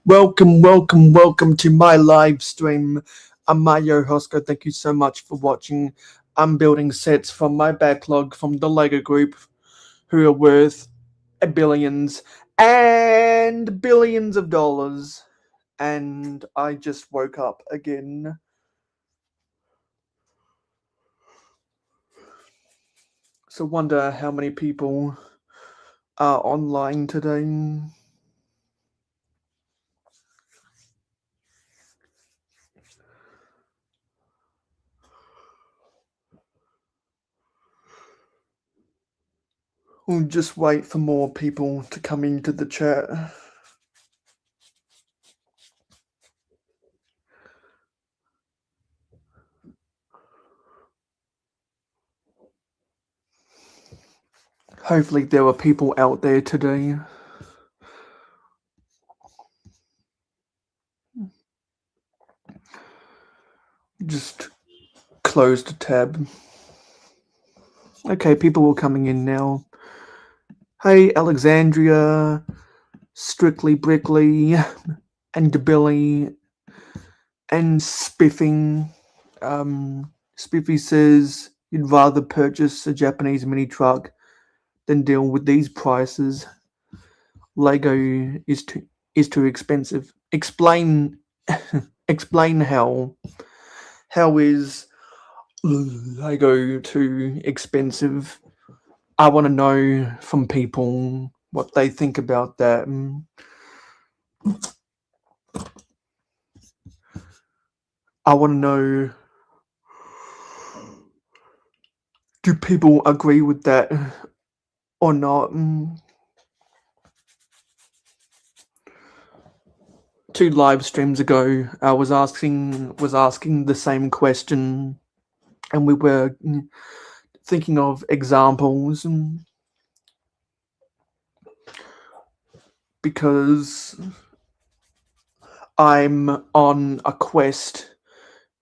Welcome to my live stream. I'm mayohosko. Thank you so much for watching. I'm building sets from my backlog from the Lego group, who are worth billions and billions of dollars. And I just woke up again. So wonder how many people are online today. We'll just wait for more people to come into the chat. Hopefully there are people out there today. Just closed a tab. Okay, people are coming in now. Hey, Alexandria, Strictly Brickley, and Billy, and Spiffing. Spiffy says you'd rather purchase a Japanese mini truck than deal with these prices. Lego is too expensive. Explain explain how. How is Lego too expensive? I want to know from people what they think about that. I want to know, do people agree with that or not? 2 live streams ago, I was asking the same question, and we were thinking of examples, because I'm on a quest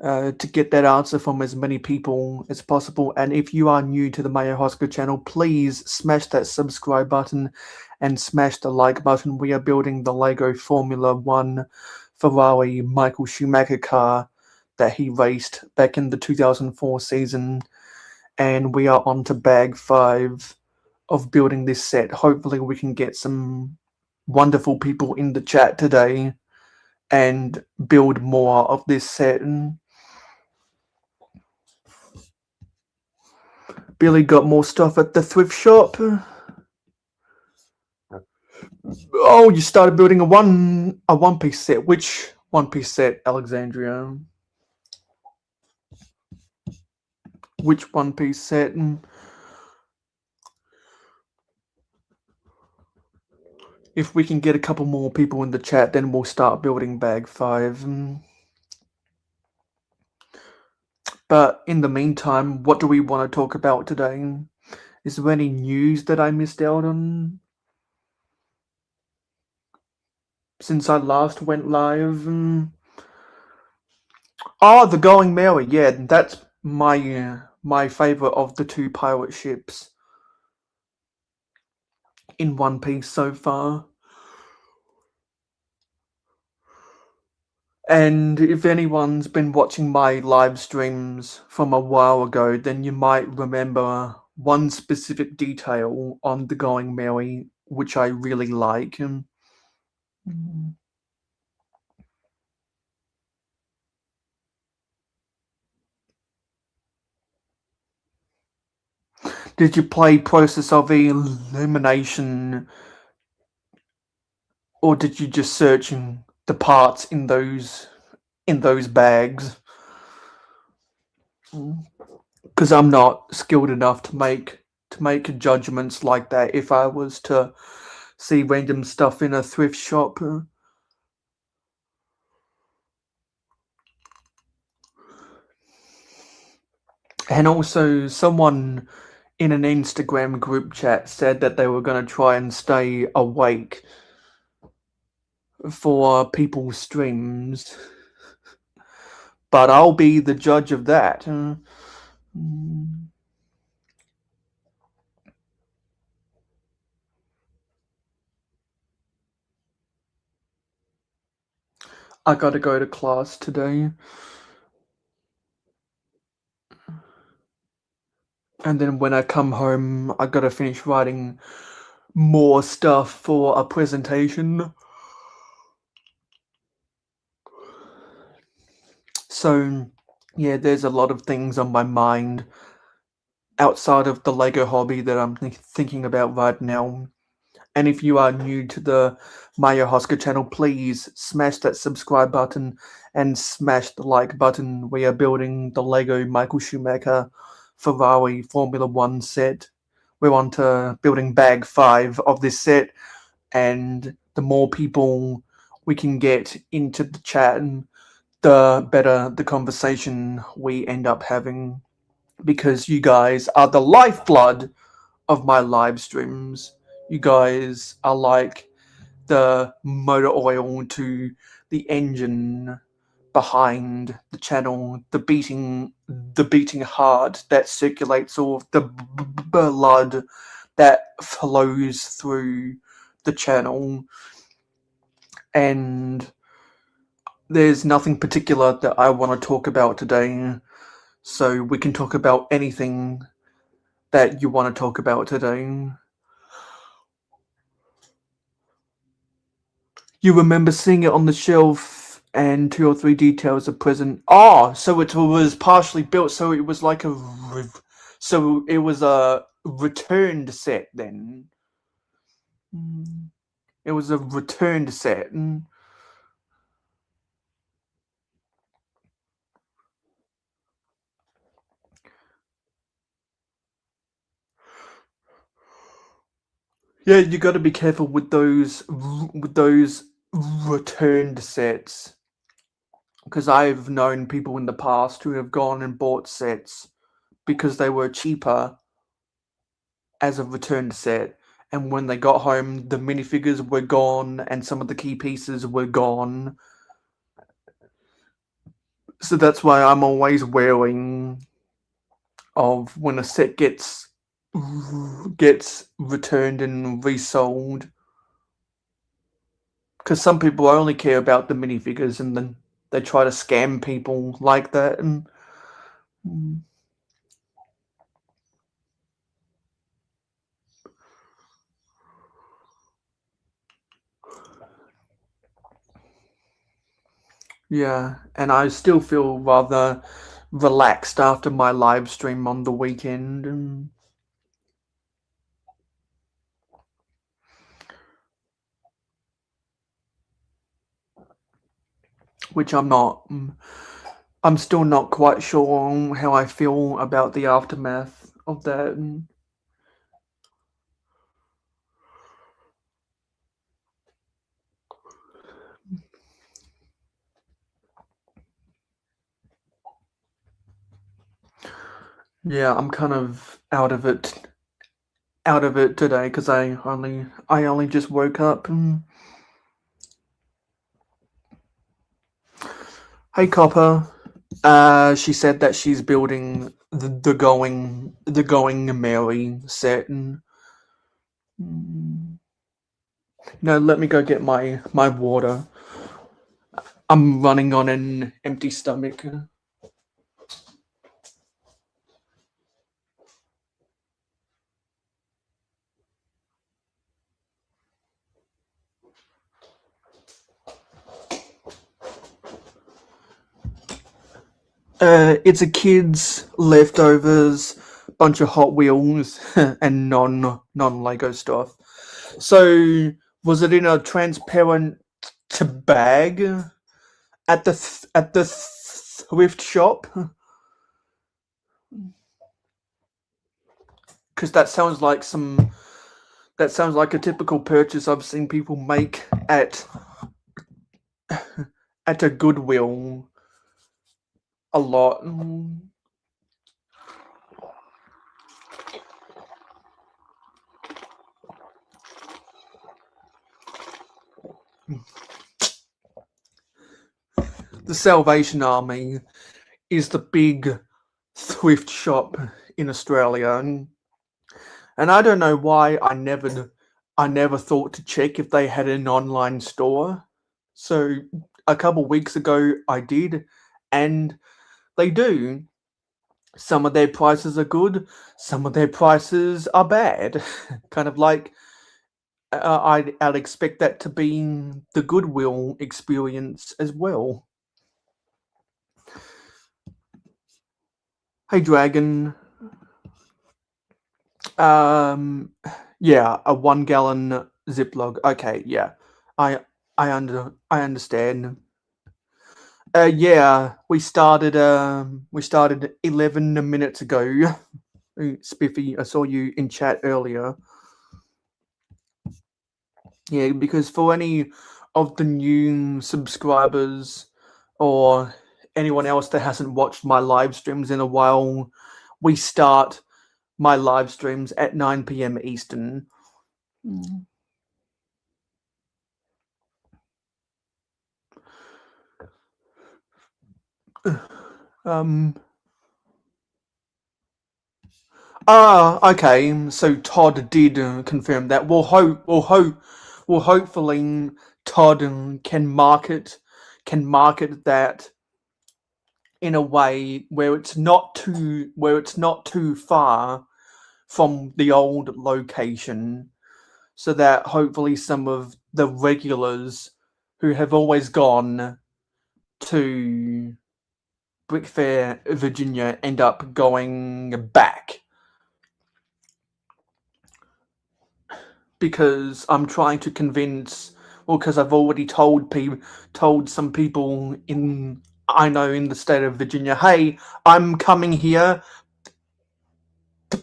to get that answer from as many people as possible. And if you are new to the mayohosko channel, please smash that subscribe button and smash the like button. We are building the Lego Formula 1 Ferrari Michael Schumacher car that he raced back in the 2004 season, and we are on to bag 5 of building this set. Hopefully we can get some wonderful people in the chat today and build more of this set. Billy got more stuff at the thrift shop. Oh, you started building a one piece set. Which one piece set, Alexandria? Which one piece set? If we can get a couple more people in the chat, then we'll start building bag 5. But in the meantime, what do we want to talk about today? Is there any news that I missed out on since I last went live? Oh, the Going Merry. Yeah, that's my favorite of the 2 pirate ships in One Piece so far. And if anyone's been watching my live streams from a while ago, then you might remember one specific detail on the Going Merry, which I really like. Did you play Process of Elimination, or did you just search the parts in those bags? Because I'm not skilled enough to make judgments like that. If I was to see random stuff in a thrift shop. And also, someone in an Instagram group chat said that they were going to try and stay awake for people's streams. But I'll be the judge of that. I gotta go to class today. And then when I come home, I gotta finish writing more stuff for a presentation. So, yeah, there's a lot of things on my mind outside of the Lego hobby that I'm thinking about right now. And if you are new to the mayohosko channel, please smash that subscribe button and smash the like button. We are building the Lego Michael Schumacher Ferrari Formula One set. We're on to building bag 5 of this set, and the more people we can get into the chat, the better the conversation we end up having, because you guys are the lifeblood of my live streams. You guys are like the motor oil to the engine behind the channel, the beating heart that circulates all of the blood that flows through the channel. And there's nothing particular that I want to talk about today, so we can talk about anything that you want to talk about today. You remember seeing it on the shelf, and 2 or 3 details are present. Oh, so it was partially built, so it was like so it was a returned set then. It was a returned set. Yeah, you got to be careful with those returned sets, because I've known people in the past who have gone and bought sets because they were cheaper as a returned set, and when they got home, the minifigures were gone and some of the key pieces were gone. So that's why I'm always wary of when a set gets returned and resold, because some people only care about the minifigures, and then they try to scam people like that. And yeah, and I still feel rather relaxed after my live stream on the weekend, which I'm still not quite sure on how I feel about the aftermath of that. Yeah, I'm kind of out of it today because I only just woke up. Hey, Copper. She said that she's building the Going Mary set. And no, let me go get my water. I'm running on an empty stomach. It's a kid's leftovers, bunch of Hot Wheels, and non Lego stuff. So was it in a transparent bag at the thrift shop? Because that sounds like a typical purchase I've seen people make at a Goodwill a lot. The Salvation Army is the big thrift shop in Australia, and I don't know why I never thought to check if they had an online store. So a couple weeks ago I did, and they do. Some of their prices are good, some of their prices are bad. Kind of like I'd expect that to be the Goodwill experience as well. Hey, Dragon. Um, yeah, a 1 gallon Ziploc. Okay, yeah, I I understand. Yeah, we started 11 minutes ago. Spiffy, I saw you in chat earlier. Yeah, because for any of the new subscribers or anyone else that hasn't watched my live streams in a while, we start my live streams at 9 p.m. Eastern. Um. Okay. So Todd did confirm that. We'll hopefully Todd can market that in a way where it's not too far from the old location, so that hopefully some of the regulars who have always gone to Brick Fair, Virginia, end up going back. Because I'm trying to convince, well, because I've already told some people I know in the state of Virginia, hey, I'm coming here.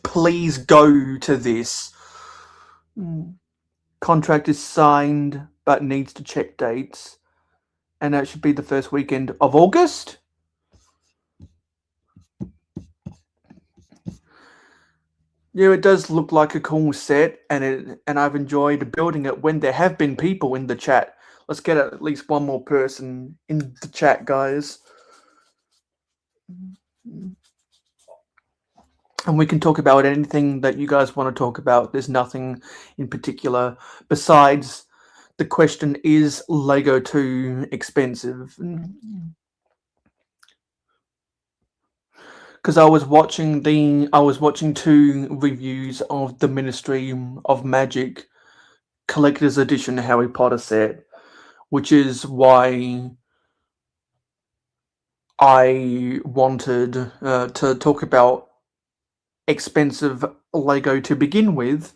Please go to this. Contract is signed, but needs to check dates, and that should be the first weekend of August. Yeah, it does look like a cool set, and I've enjoyed building it when there have been people in the chat. Let's get at least one more person in the chat, guys. And we can talk about anything that you guys want to talk about. There's nothing in particular besides the question, is Lego too expensive? Because I was watching two reviews of the Ministry of Magic Collector's Edition Harry Potter set, which is why I wanted to talk about expensive Lego to begin with,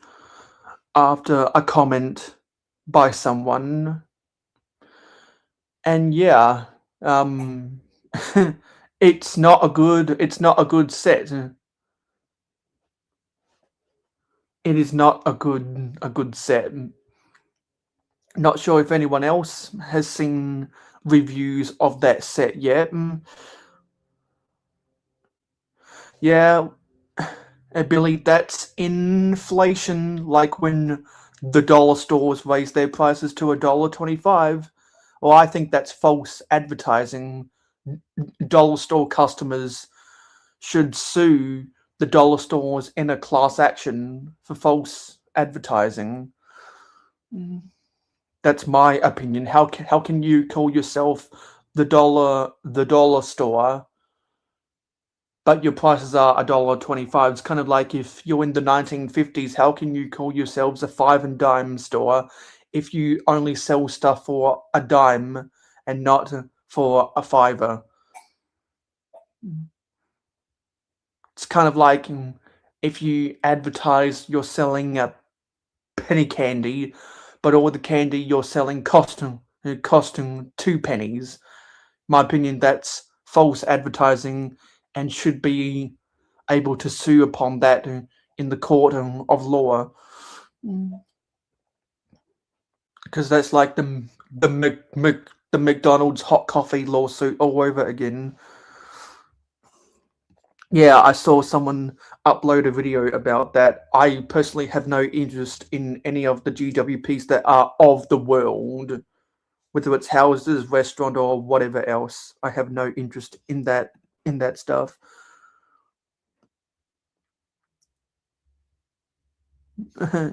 after a comment by someone. And yeah, it's not a good set. It is not a good set. Not sure if anyone else has seen reviews of that set yet. Yeah, Billy, that's inflation, like when the dollar stores raise their prices to $1.25. Well, I think that's false advertising. Dollar store customers should sue the dollar stores in a class action for false advertising. That's my opinion. How can you call yourself the dollar store, but your prices are $1.25? It's kind of like if you're in the 1950s, how can you call yourselves a five and dime store if you only sell stuff for a dime and not for a fiver? It's kind of like if you advertise you're selling a penny candy, but all the candy you're selling costing 2 pennies. My opinion, that's false advertising and should be able to sue upon that in the court of law. Because that's like the McDonald's hot coffee lawsuit all over again. Yeah, I saw someone upload a video about that. I personally have no interest in any of the GWPs that are of the world, whether it's houses, restaurant, or whatever else. I have no interest in that stuff.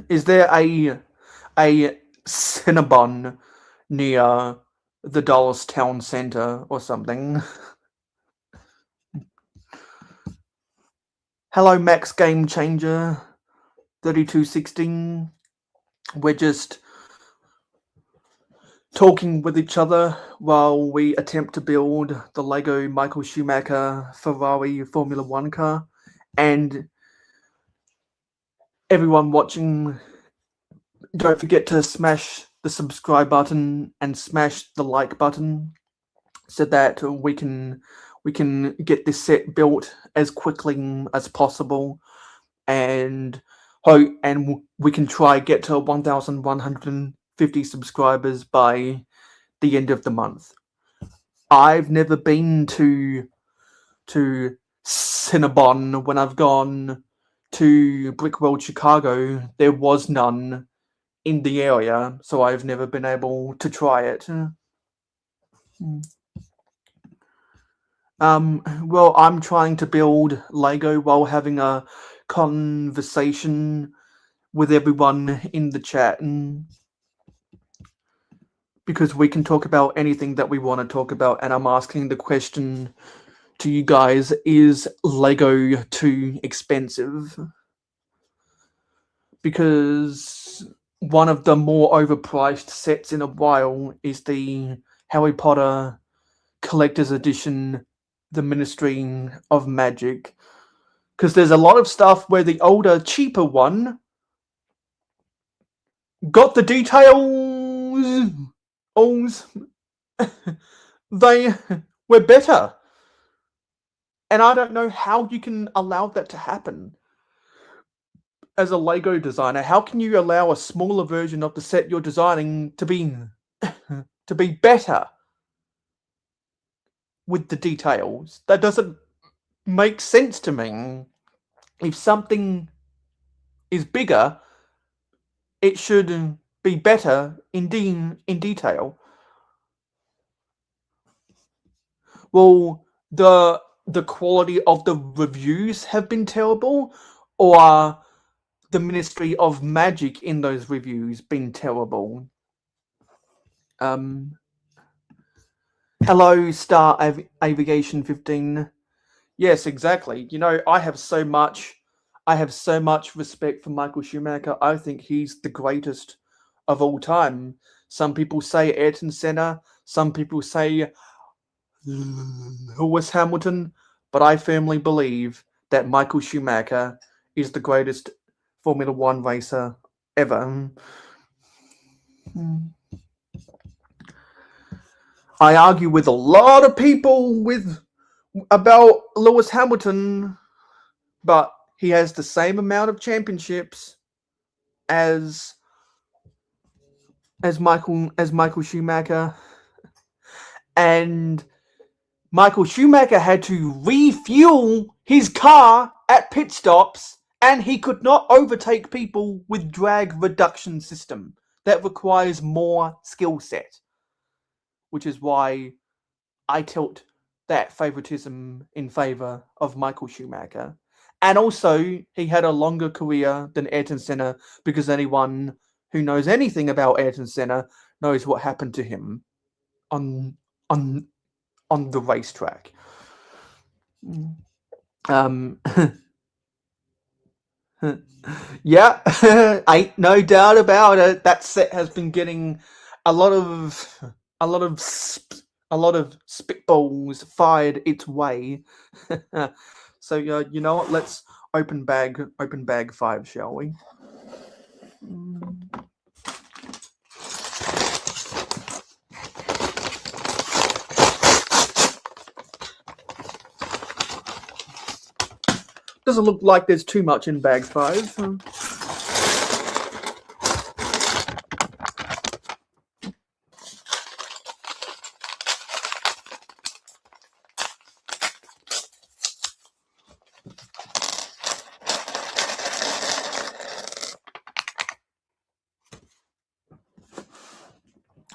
Is there a Cinnabon near the Dallas town center or something. Hello, Max Game Changer 3216. We're just talking with each other while we attempt to build the Lego Michael Schumacher Ferrari Formula One car. And everyone watching, don't forget to smash the subscribe button and smash the like button so that we can get this set built as quickly as possible, and we can try get to 1,150 subscribers by the end of the month. I've never been to Cinnabon. When I've gone to Brickworld Chicago, there was none in the area, so I've never been able to try it. Well, I'm trying to build Lego while having a conversation with everyone in the chat, because we can talk about anything that we want to talk about, and I'm asking the question to you guys: is Lego too expensive? Because one of the more overpriced sets in a while is the Harry Potter Collector's Edition, The Ministry of Magic. Because there's a lot of stuff where the older, cheaper one got the details. They were better. And I don't know how you can allow that to happen. As a Lego designer, how can you allow a smaller version of the set you're designing to be better with the details? That doesn't make sense to me. If something is bigger, it should be better in detail. Well, the quality of the reviews have been terrible, or the Ministry of Magic in those reviews been terrible? Hello, Star Aviation 15. Yes, exactly. You know, I have so much respect for Michael Schumacher. I think he's the greatest of all time. Some people say Ayrton Senna, some people say Lewis Hamilton, but I firmly believe that Michael Schumacher is the greatest Formula One racer ever. I argue with a lot of people about Lewis Hamilton, but he has the same amount of championships as Michael Schumacher, and Michael Schumacher had to refuel his car at pit stops, and he could not overtake people with drag reduction system. That requires more skill set, which is why I tilt that favoritism in favor of Michael Schumacher. And also, he had a longer career than Ayrton Senna, because anyone who knows anything about Ayrton Senna knows what happened to him on the racetrack. Yeah, ain't no doubt about it. That set has been getting a lot of spitballs fired its way. So you know what? Let's open bag 5, shall we? Doesn't look like there's too much in bag 5.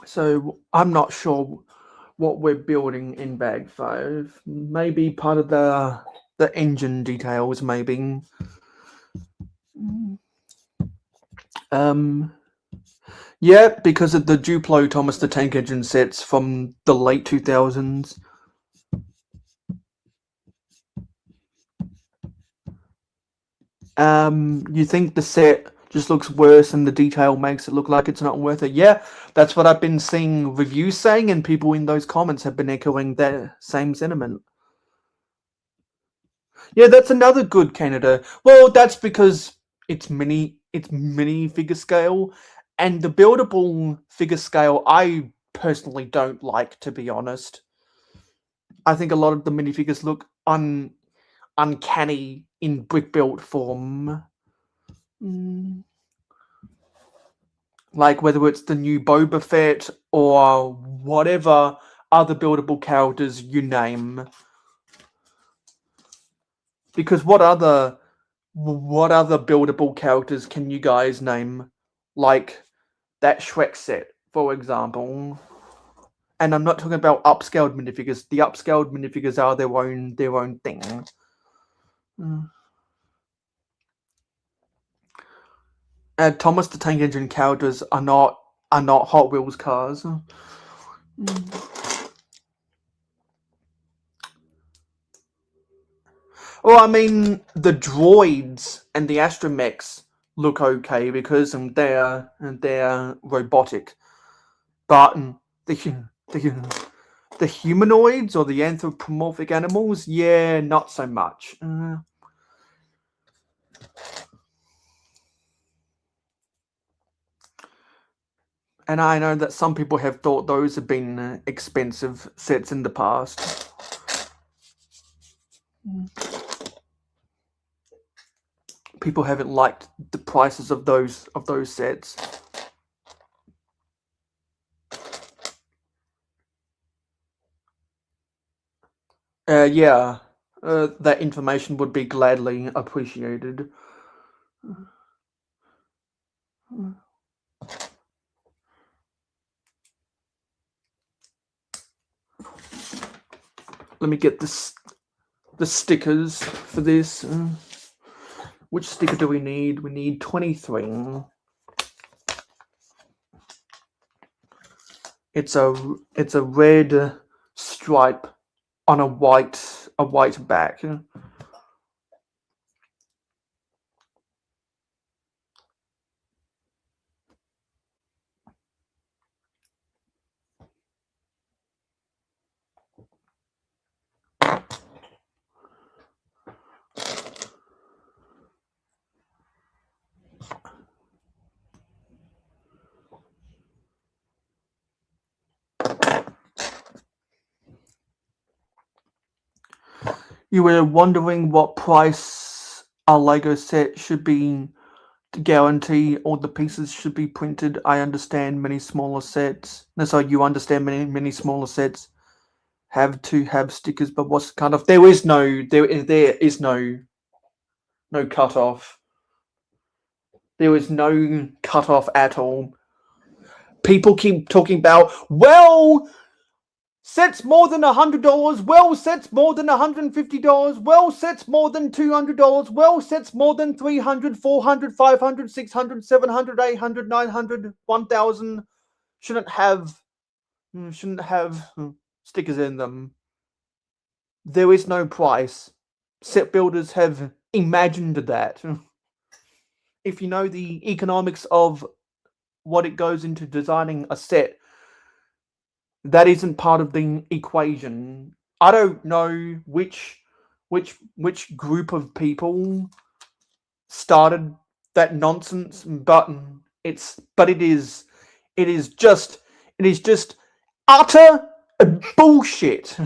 So I'm not sure what we're building in bag 5. Maybe part of the engine details, maybe. Yeah, because of the Duplo Thomas the Tank Engine sets from the late 2000s. You think the set just looks worse and the detail makes it look like it's not worth it? Yeah, that's what I've been seeing reviews saying, and people in those comments have been echoing that same sentiment. Yeah, that's another good candidate. Well, that's because it's mini figure scale, and the buildable figure scale I personally don't like, to be honest. I think a lot of the minifigures look uncanny in brick built form. Like whether it's the new Boba Fett or whatever other buildable characters you name. Because what other buildable characters can you guys name? Like that Shrek set, for example. And I'm not talking about upscaled minifigures. The upscaled minifigures are their own thing. Thomas the Tank Engine characters are not Hot Wheels cars. Well, I mean, the droids and the astromechs look okay because they're robotic, but the humanoids or the anthropomorphic animals, yeah, not so much. And I know that some people have thought those have been expensive sets in the past. People haven't liked the prices of those sets. Yeah, that information would be gladly appreciated. Let me get the stickers for this. Which sticker do we need? We need 23. It's a red stripe on a white back. You were wondering what price a Lego set should be to guarantee all the pieces should be printed. I understand many smaller sets. No, sorry, you understand many smaller sets have to have stickers, but what's kind of there is no cutoff. There is no cutoff at all. People keep talking about, well, sets more than $100. Well, sets more than $150. Well, sets more than $200. Well, sets more than 300, 400, 500, 600, 700, 800, 900, 1,000 shouldn't have stickers in them. There is no price. Set builders have imagined that. If you know the economics of what it goes into designing a set, that isn't part of the equation. I don't know which group of people started that nonsense, but it is just utter bullshit.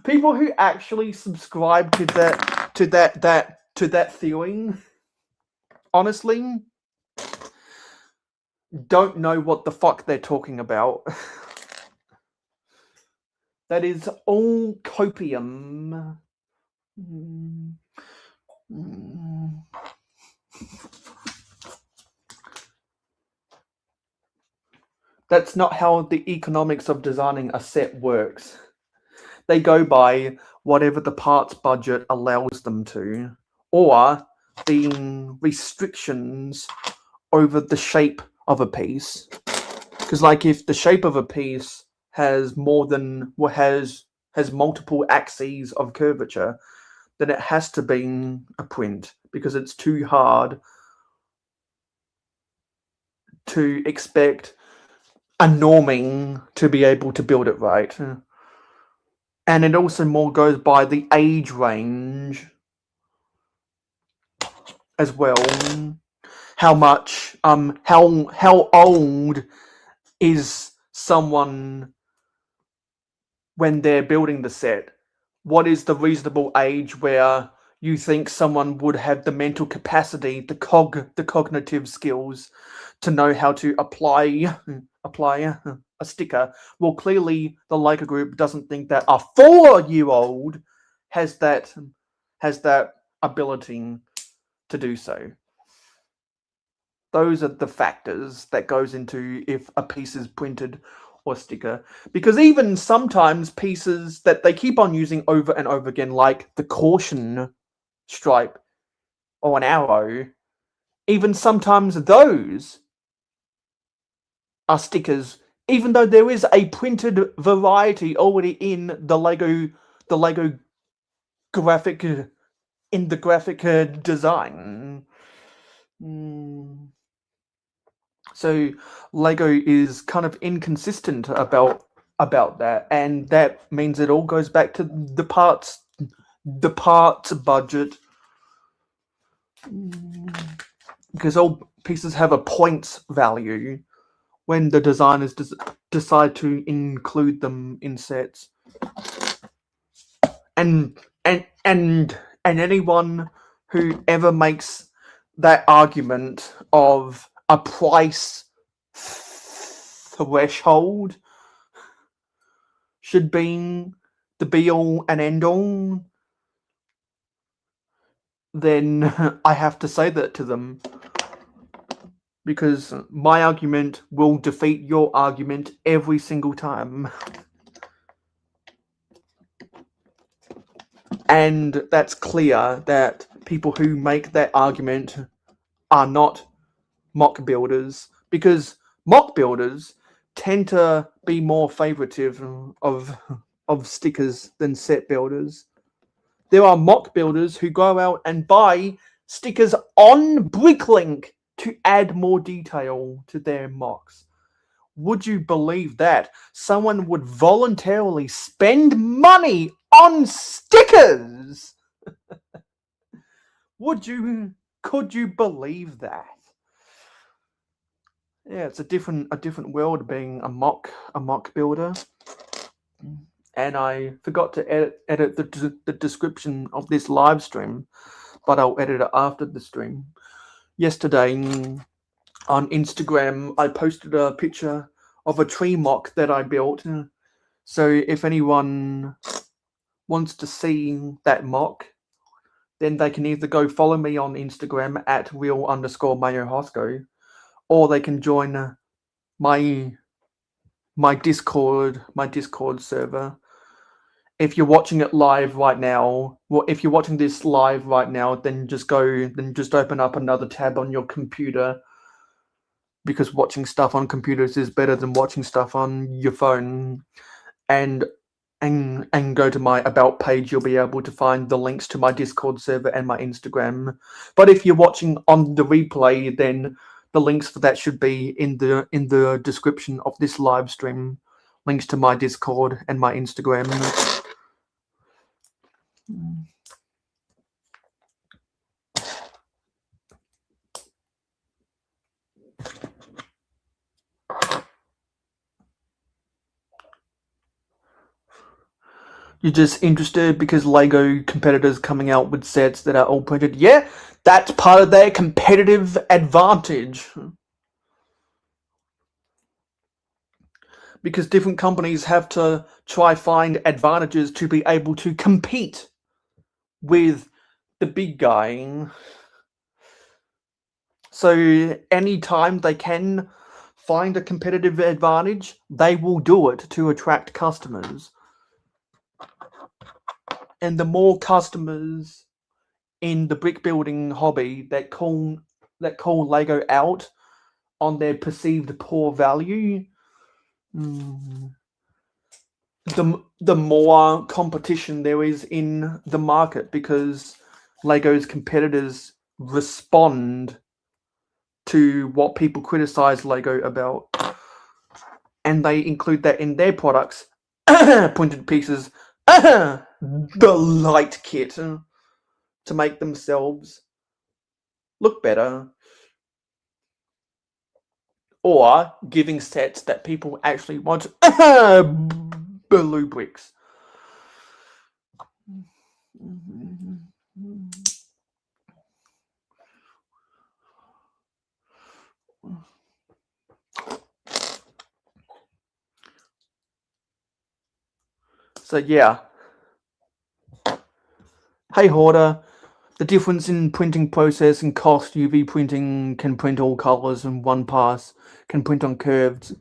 People who actually subscribe to that theory, honestly, don't know what the fuck they're talking about. That is all copium. That's not how the economics of designing a set works. They go by whatever the parts budget allows them to, or the restrictions over the shape of a piece. Because, like, if the shape of a piece has has multiple axes of curvature, then it has to be a print, because it's too hard to expect a norming to be able to build it right. And it also more goes by the age range as well. How much how old is someone when they're building the set? What is the reasonable age where you think someone would have the mental capacity, the cognitive skills to know how to apply a sticker? Well, clearly the Leica group doesn't think that a 4-year-old has that ability to do so. Those are the factors that goes into if a piece is printed or sticker. Because even sometimes pieces that they keep on using over and over again, like the caution stripe or an arrow, even sometimes those are stickers, even though there is a printed variety already in the Lego graphic in the graphic design. So Lego is kind of inconsistent about that, and that means it all goes back to the parts budget, because all pieces have a points value when the designers decide to include them in sets. And anyone who ever makes that argument of a price threshold should be the be-all and end-all, then I have to say that to them, because my argument will defeat your argument every single time. And that's clear that people who make that argument are not mock builders, because mock builders tend to be more favoritive of stickers than set builders. There are mock builders who go out and buy stickers on Bricklink to add more detail to their mocks. Would you believe that someone would voluntarily spend money on stickers? Could you believe that? Yeah, it's a different world being a mock builder. And I forgot to edit the description of this live stream, but I'll edit it after the stream. Yesterday on Instagram, I posted a picture of a tree mock that I built. So if anyone wants to see that mock, then they can either go follow me on Instagram at real_mayohosko, or they can join my Discord server. If you're watching it live right now, well, if you're watching this live right now, then just open up another tab on your computer, because watching stuff on computers is better than watching stuff on your phone. And go to my about page. You'll be able to find the links to my Discord server and my Instagram. But if you're watching on the replay, then the links for that should be in the description of this live stream. Links to my Discord and my Instagram. You're just interested because Lego competitors coming out with sets that are all printed? Yeah, that's part of their competitive advantage. Because different companies have to try find advantages to be able to compete with the big guy. So anytime they can find a competitive advantage, they will do it to attract customers. And the more customers in the brick building hobby that call Lego out on their perceived poor value, the more competition there is in the market, because Lego's competitors respond to what people criticize Lego about, and they include that in their products. Pointed pieces, the light kit, to make themselves look better, or giving sets that people actually want. Blue bricks. So yeah. Hey Hoarder, the difference in printing process and cost: UV printing can print all colors in one pass, can print on curved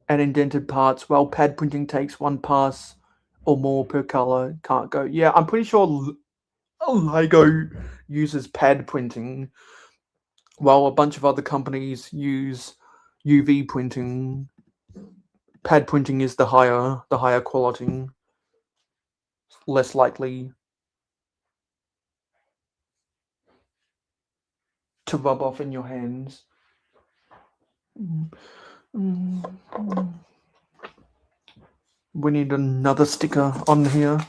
and indented parts, while pad printing takes one pass or more per color. Can't go. Yeah, I'm pretty sure Lego uses pad printing, while a bunch of other companies use UV printing. Pad printing is the higher quality, less likely to rub off in your hands. We need another sticker on here.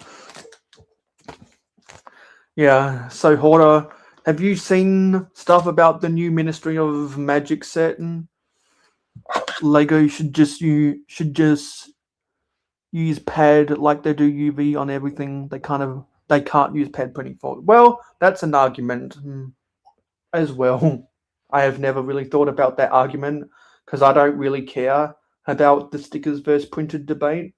Yeah, so Hoarder, have you seen stuff about the new Ministry of Magic set? And Lego should just use pad like they do UV on everything. They can't use pad printing for it. Well, that's an argument as well. I have never really thought about that argument, because I don't really care about the stickers versus printed debate.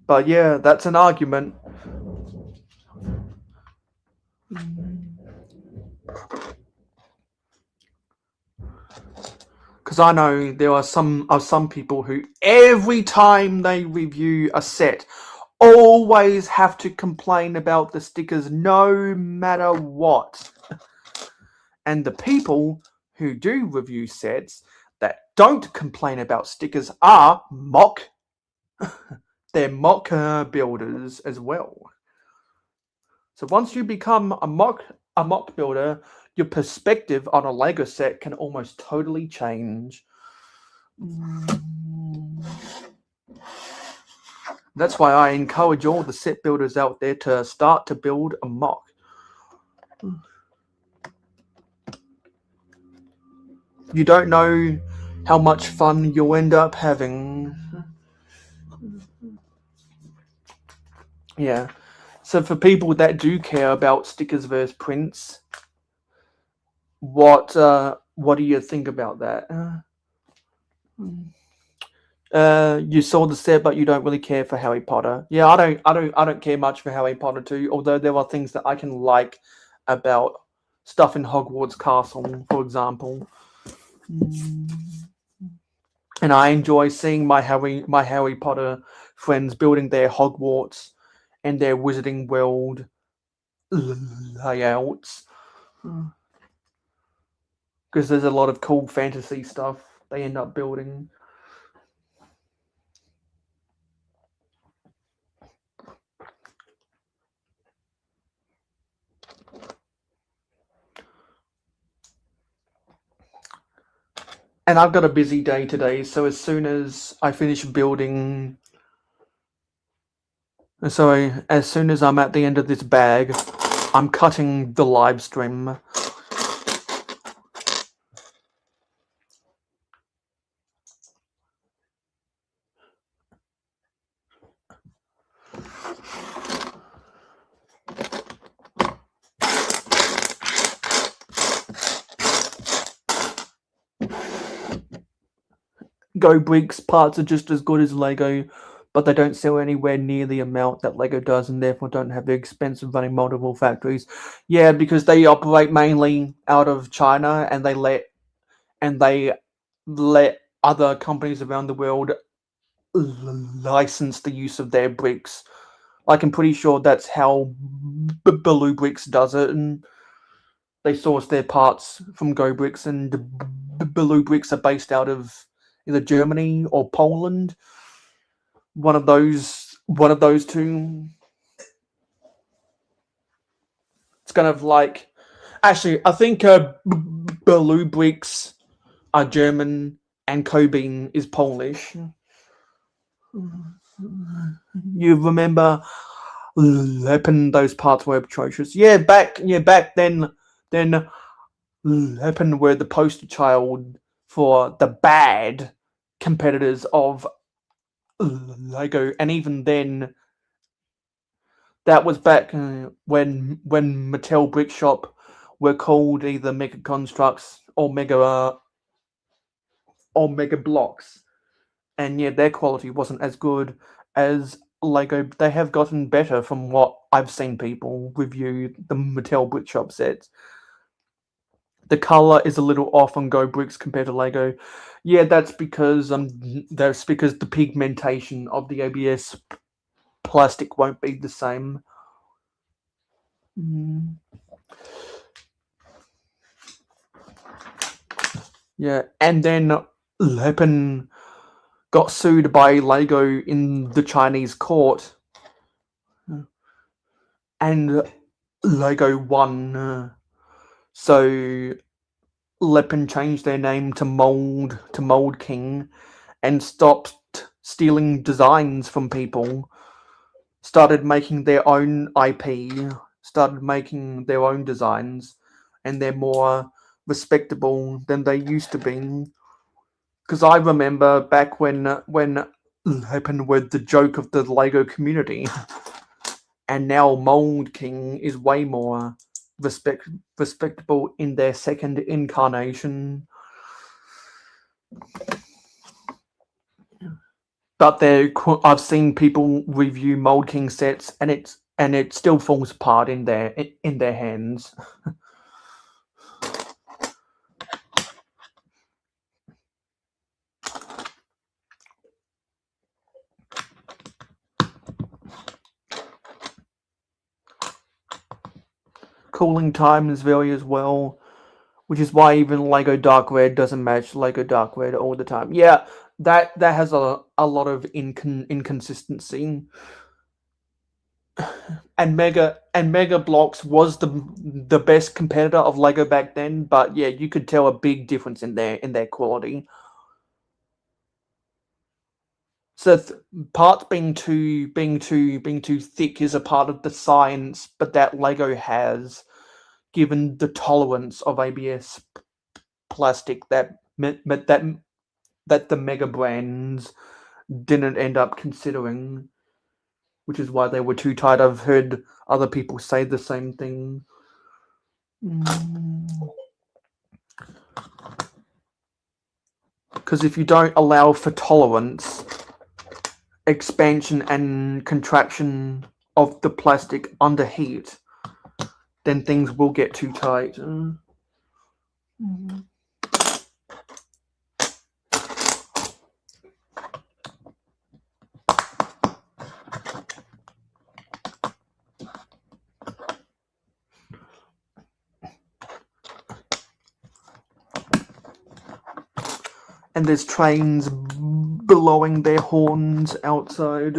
But yeah, that's an argument. Because I know there are some people who, every time they review a set, always have to complain about the stickers no matter what. And the people who do review sets that don't complain about stickers are they're mock builders as well. So once you become a mock builder, your perspective on a Lego set can almost totally change. That's why I encourage all the set builders out there to start to build a mock. You don't know how much fun you'll end up having. Yeah. So for people that do care about stickers versus prints, what do you think about that? You saw the set, but you don't really care for Harry Potter. Yeah, I don't care much for Harry Potter too. Although there are things that I can like about stuff in Hogwarts Castle, for example. And I enjoy seeing my Harry Potter friends building their Hogwarts and their Wizarding World layouts, because there's a lot of cool fantasy stuff they end up building. And I've got a busy day today, so as soon as I finish building, as soon as I'm at the end of this bag, I'm cutting the live stream. Go Bricks parts are just as good as Lego, but they don't sell anywhere near the amount that Lego does, and therefore don't have the expense of running multiple factories. Yeah, because they operate mainly out of China, and they let other companies around the world license the use of their bricks. Like, I'm pretty sure that's how Blue Bricks does it, and they source their parts from Go Bricks, and Blue Bricks are based out of either Germany or Poland. One of those two. It's kind of like, actually, I think Blue Bricks are German and Cobean is Polish. You remember Leppen? Those parts were atrocious. Back then Leppen were the poster child for the bad competitors of Lego, and even then, that was back when Mattel Brick Shop were called either Mega Constructs or Mega Blocks, and their quality wasn't as good as Lego. They have gotten better from what I've seen people review the Mattel Brick Shop sets. The color is a little off on Go Bricks compared to Lego. Yeah, that's because the pigmentation of the ABS plastic won't be the same. Yeah, and then Leppen got sued by Lego in the Chinese court, and Lego won. So Leppen changed their name to Mold King, and stopped stealing designs from people. Started making their own IP. Started making their own designs, and they're more respectable than they used to be. Because I remember back when Leppen were the joke of the Lego community, and now Mold King is way more respectable in their second incarnation. But I've seen people review Mold King sets, and it still falls apart in their hands. Cooling times vary as well, which is why even Lego Dark Red doesn't match Lego Dark Red all the time. Yeah, that has a lot of inconsistency. And Mega Blocks was the best competitor of Lego back then, but yeah, you could tell a big difference in their quality. So parts being too thick is a part of the science, but that Lego has, given the tolerance of ABS plastic that the mega brands didn't end up considering, which is why they were too tight. I've heard other people say the same thing. Because if you don't allow for tolerance, expansion and contraction of the plastic under heat, then things will get too tight. And there's trains blowing their horns outside.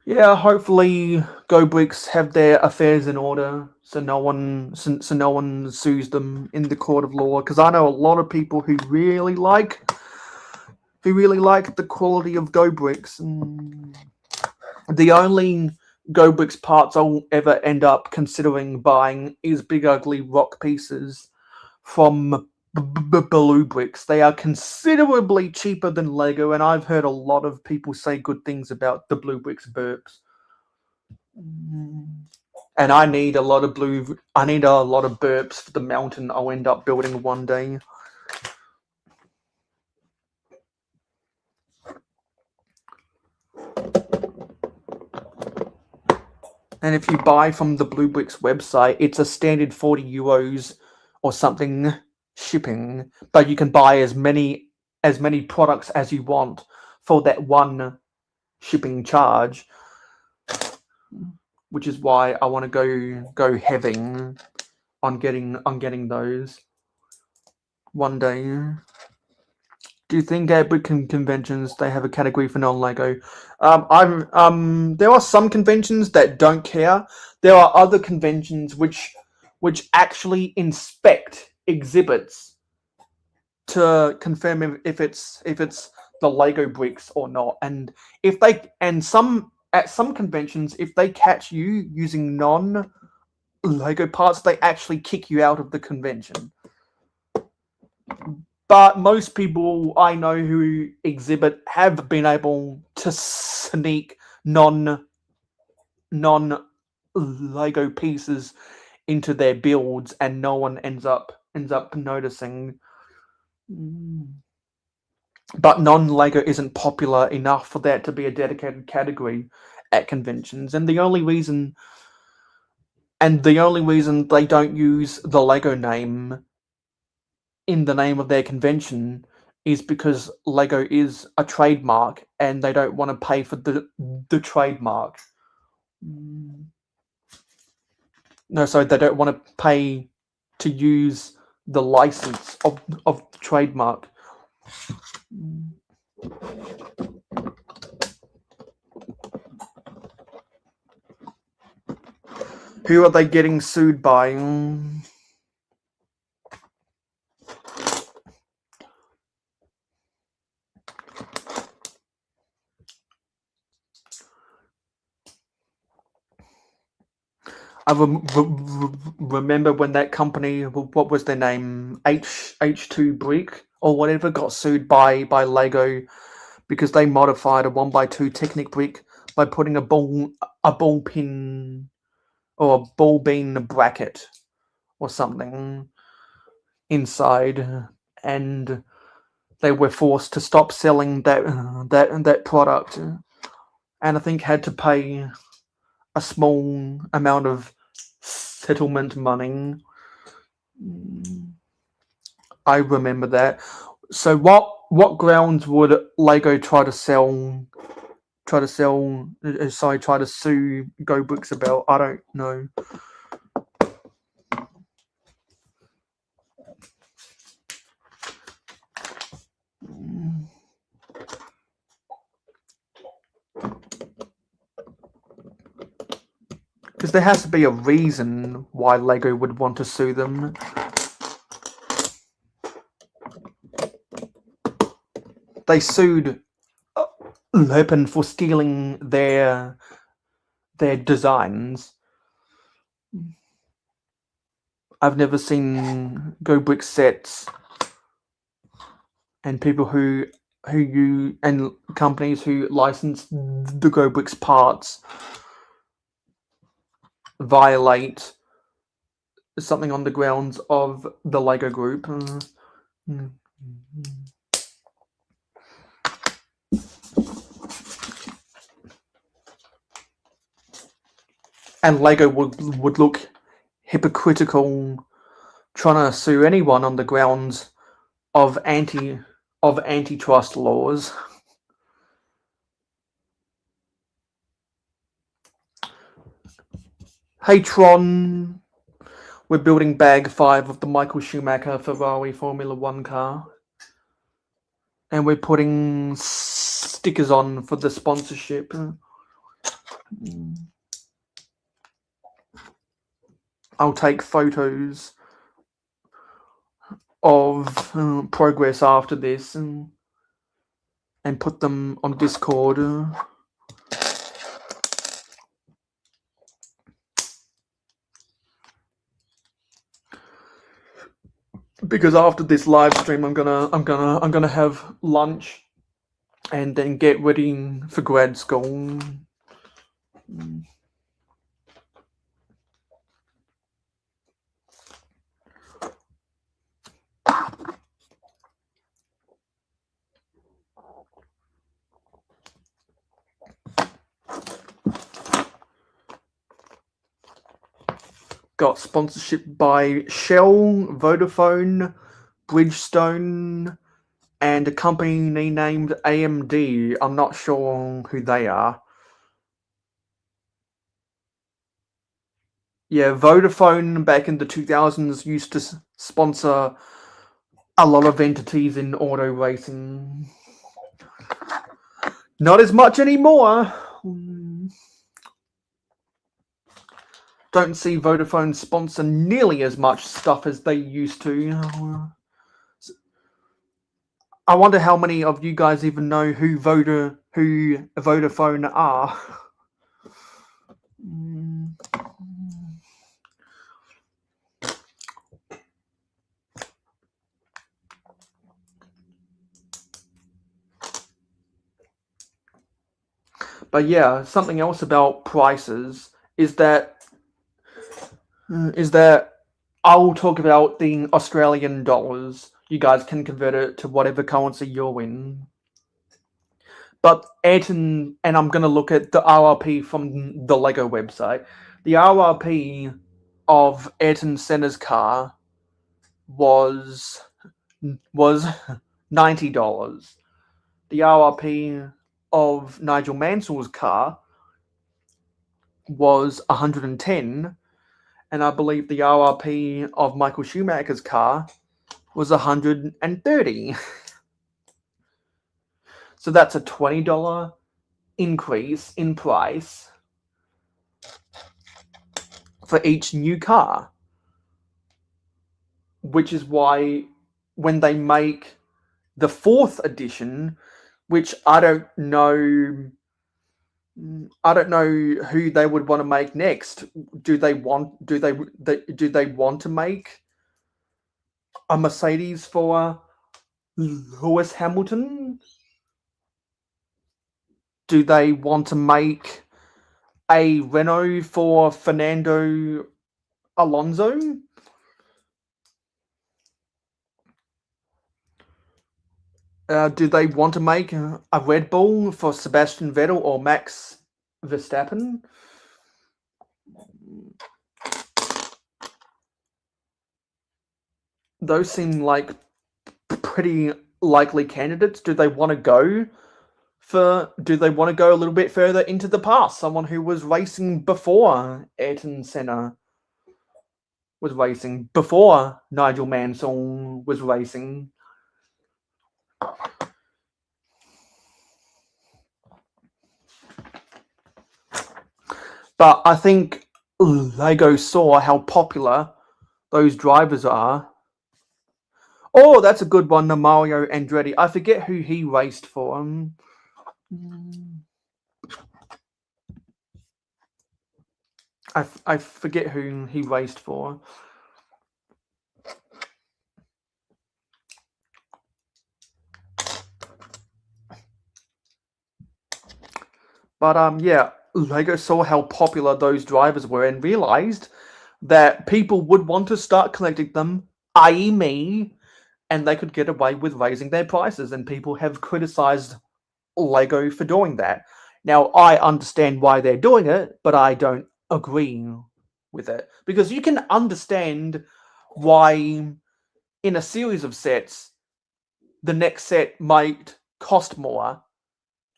Yeah, hopefully Go Bricks have their affairs in order, so no one sues them in the court of law. Because I know a lot of people who really like the quality of Go Bricks. The only Go Bricks parts I'll ever end up considering buying is Big Ugly Rock pieces from Blue Bricks. They are considerably cheaper than Lego, and I've heard a lot of people say good things about the Blue Bricks burps. And I need a lot of burps for the mountain I'll end up building one day. And if you buy from the Blue Bricks website, it's a standard €40 or something shipping, but you can buy as many products as you want for that one shipping charge, which is why I want to go heavy on getting those one day. Do you think at big conventions they have a category for non-Lego? There are some conventions that don't care. There are other conventions which actually inspect exhibits to confirm if it's the Lego bricks or not. And if they at some conventions, if they catch you using non-Lego parts, they actually kick you out of the convention. But most people I know who exhibit have been able to sneak non Lego pieces into their builds, and no one ends up noticing. But non-Lego isn't popular enough for that to be a dedicated category at conventions, and the only reason they don't use the Lego name in the name of their convention is because Lego is a trademark and they don't want to pay for the trademark. No, sorry, they don't want to pay to use the license of the trademark. Who are they getting sued by? I remember when that company, what was their name, H2 Brick or whatever, got sued by Lego because they modified a 1x2 Technic brick by putting a ball pin or a ball bean bracket or something inside, and they were forced to stop selling that product, and I think had to pay a small amount of settlement money. I remember that. So what grounds would Lego try to sue Go Bricks about? I don't know. Because there has to be a reason why Lego would want to sue them. They sued Taipan for stealing their designs. I've never seen Go Brick sets and people who and companies who license the Go Bricks parts violate something on the grounds of the Lego Group. And Lego would look hypocritical trying to sue anyone on the grounds of antitrust laws. Hey Tron, we're building bag 5 of the Michael Schumacher Ferrari Formula 1 car. And we're putting stickers on for the sponsorship. I'll take photos of progress after this and put them on Discord. Because after this live stream, I'm gonna have lunch and then get ready for grad school. Got sponsorship by Shell, Vodafone, Bridgestone and a company named AMD. I'm not sure who they are. Yeah, Vodafone back in the 2000s used to sponsor a lot of entities in auto racing. Not as much anymore. Don't see Vodafone sponsor nearly as much stuff as they used to. I wonder how many of you guys even know who Vodafone are. But yeah, something else about prices is that I'll talk about the Australian dollars. You guys can convert it to whatever currency you're in. But and I'm going to look at the RRP from the Lego website. The RRP of Ayrton Senna's car was $90. The RRP of Nigel Mansell's car was 110, and I believe the RRP of Michael Schumacher's car was 130. So that's a $20 increase in price for each new car, which is why when they make the 4th edition, which I don't know who they would want to make next. Do they want to make a Mercedes for Lewis Hamilton? Do they want to make a Renault for Fernando Alonso? Do they want to make a Red Bull for Sebastian Vettel or Max Verstappen? Those seem like pretty likely candidates. Do they want to go a little bit further into the past? Someone who was racing before Ayrton Senna was racing, before Nigel Mansell was racing. But I think Lego saw how popular those drivers are. Oh, that's a good one, Mario Andretti. I forget who he raced for. I forget who he raced for. But yeah, Lego saw how popular those drivers were and realized that people would want to start collecting them, i.e. me, and they could get away with raising their prices, and people have criticized Lego for doing that. Now, I understand why they're doing it, but I don't agree with it. Because you can understand why in a series of sets, the next set might cost more.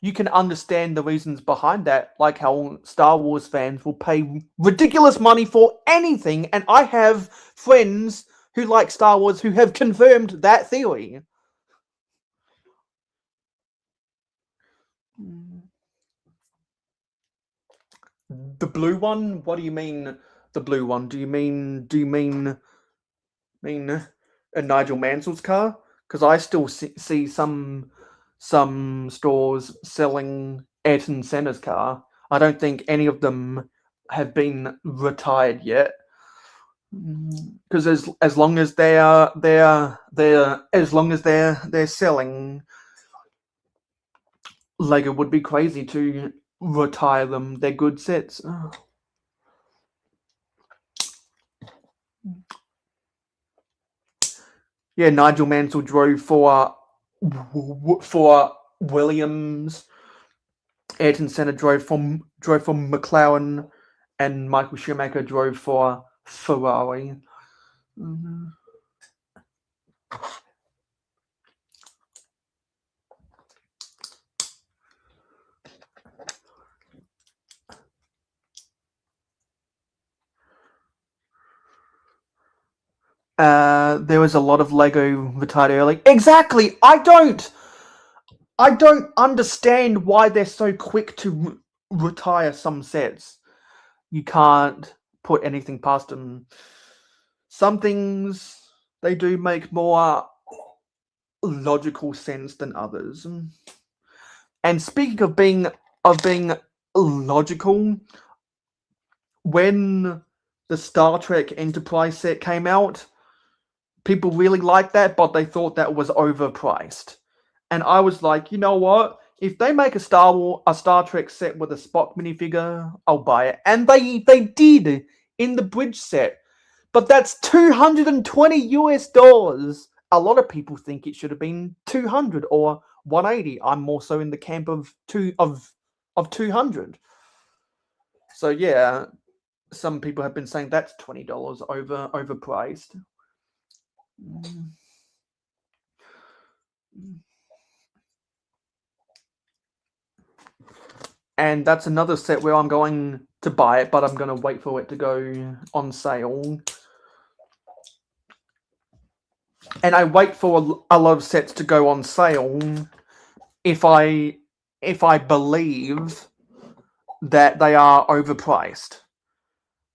You can understand the reasons behind that, like how Star Wars fans will pay ridiculous money for anything, and I have friends who like Star Wars who have confirmed that theory. The blue one? What do you mean the blue one? Do you mean a Nigel Mansell's car? Because I still see some stores selling Ayrton Senna's car. I don't think any of them have been retired yet. Because as long as they're selling, Lego would be crazy to retire them. They're good sets. Yeah, Nigel Mansell drove for Williams. Ayrton Senna drove for McLaren, and Michael Schumacher drove for Ferrari. There was a lot of Lego retired early. Exactly. I don't understand why they're so quick to retire some sets. You can't put anything past them. Some things they do make more logical sense than others. And speaking of being logical, when the Star Trek Enterprise set came out, people really liked that, but they thought that was overpriced. And I was like, you know what? If they make a Star Trek set with a Spock minifigure, I'll buy it. And they did in the bridge set. But that's $220 US. A lot of people think it should have been 200 or 180. I'm more so in the camp of 200. So yeah, some people have been saying that's $20 overpriced. And that's another set where I'm going to buy it, but I'm going to wait for it to go on sale. And I wait for a lot of sets to go on sale if I believe that they are overpriced.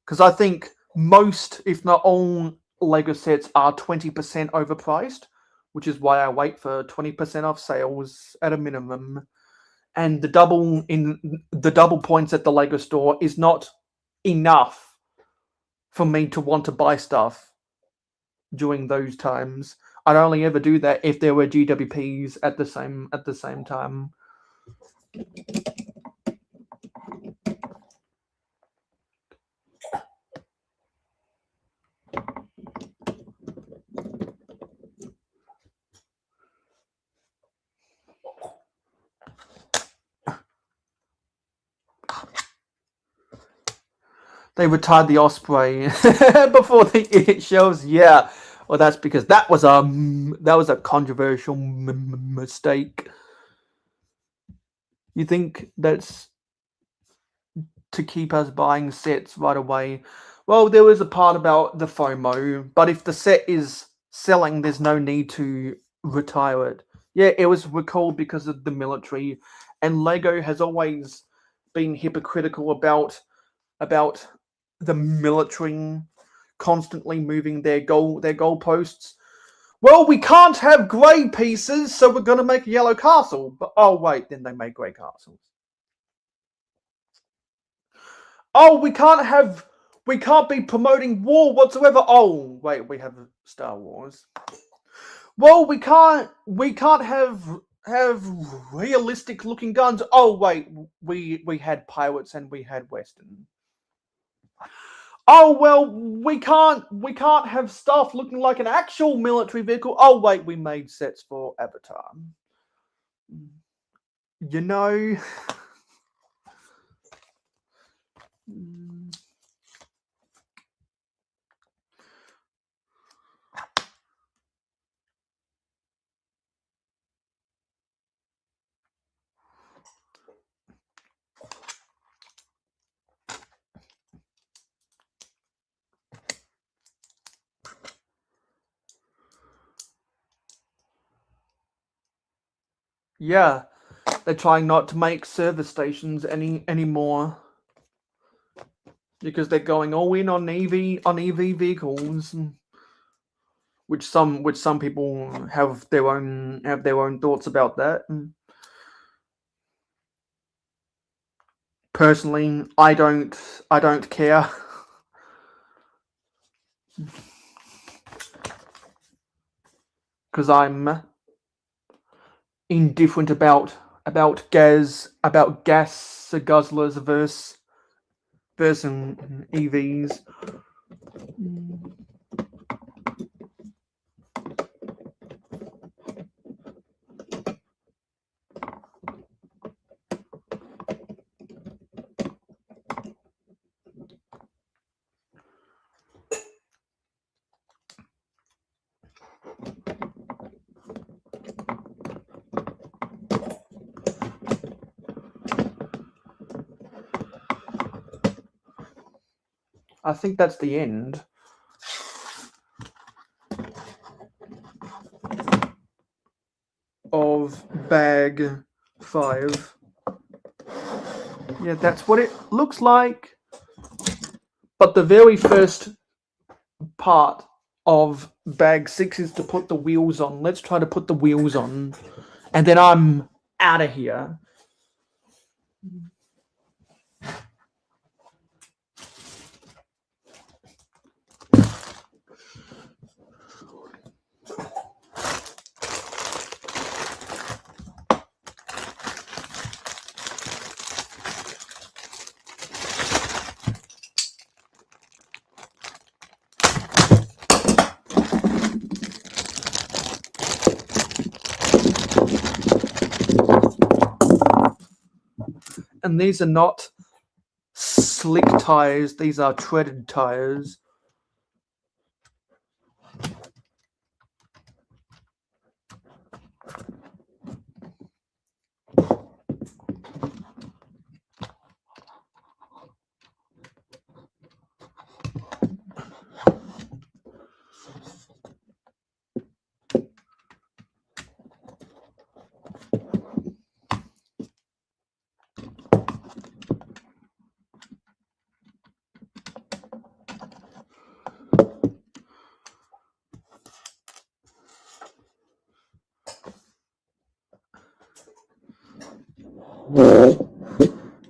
Because I think most, if not all, Lego sets are 20% overpriced, which is why I wait for 20% off sales at a minimum. And the double points at the Lego store is not enough for me to want to buy stuff during those times. I'd only ever do that if there were GWPs at the same time. They retired the Osprey before the shows. Yeah, well, that's because that was a controversial mistake. You think that's to keep us buying sets right away? Well, there was a part about the FOMO, but if the set is selling, there's no need to retire it. Yeah, it was recalled because of the military, and Lego has always been hypocritical about the military constantly moving their goalposts. Well, we can't have grey pieces, so we're going to make a yellow castle. But oh wait, then they made grey castles. Oh, we can't be promoting war whatsoever. Oh wait, we have Star Wars. Well, we can't have realistic looking guns. Oh wait, we had pirates and we had Western. Oh well, we can't have stuff looking like an actual military vehicle. Oh wait, we made sets for Avatar. You know. Yeah, they're trying not to make service stations anymore because they're going all in on EV vehicles, which some people have their own thoughts about that. Personally, I don't care. Because I'm indifferent about gas guzzlers versus EVs. I think that's the end. bag 5. Yeah, that's what it looks like. But the very first part of bag 6 is to put the wheels on. Let's try to put the wheels on. And then I'm out of here. And these are not slick tires, these are treaded tires.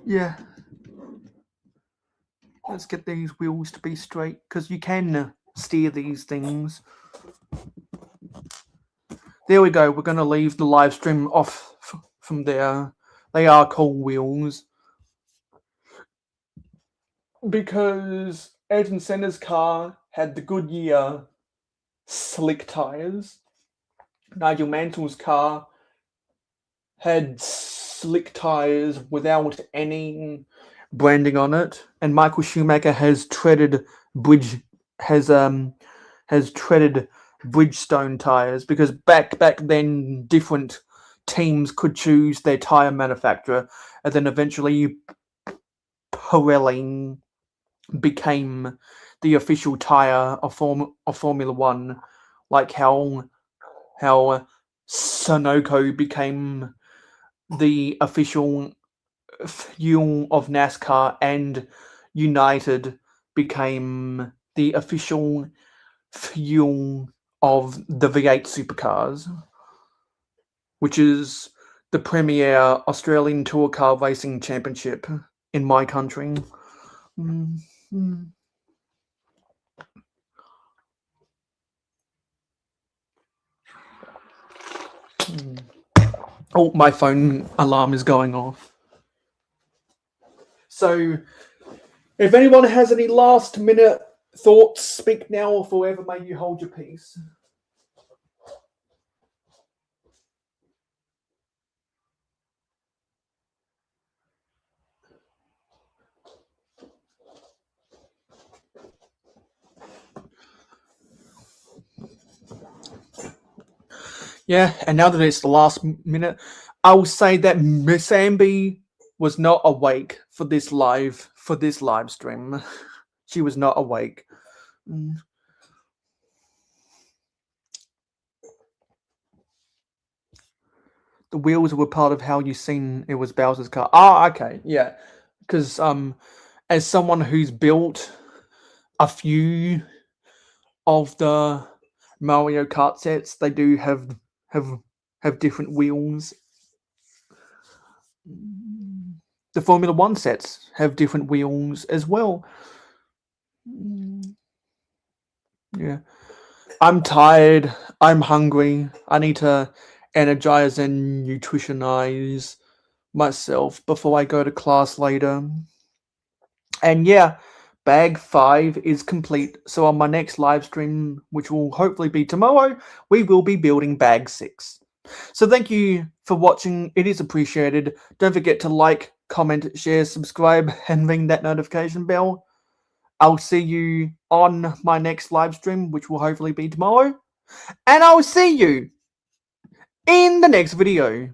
Yeah. Let's get these wheels to be straight, because you can steer these things. There we go. We're going to leave the live stream off from there. They are cool wheels. Because Ayrton Senna's car had the Goodyear slick tires. Nigel Mansell's car had slick tires without any branding on it, and Michael Schumacher has treaded Bridgestone tires, because back then different teams could choose their tire manufacturer, and then eventually Pirelli became the official tire of Formula One, like how Sunoco became the official fuel of NASCAR, and United became the official fuel of the V8 supercars, which is the premier Australian Tour Car Racing Championship in my country. Oh, my phone alarm is going off. So, if anyone has any last minute thoughts, speak now or forever may you hold your peace. Yeah, and now that it's the last minute, I will say that Miss Amby was not awake for this live stream. She was not awake. The wheels were part of how you seen it was Bowser's car. Ah, okay, yeah. Because as someone who's built a few of the Mario Kart sets, they do have different wheels. The Formula One sets have different wheels as well. Yeah. I'm tired. I'm hungry. I need to energize and nutritionize myself before I go to class later. And yeah, bag 5 is complete. So on my next live stream, which will hopefully be tomorrow, we will be building bag 6. So thank you for watching. It is appreciated. Don't forget to like, comment, share, subscribe, and ring that notification bell. I'll see you on my next live stream, which will hopefully be tomorrow. And I'll see you in the next video.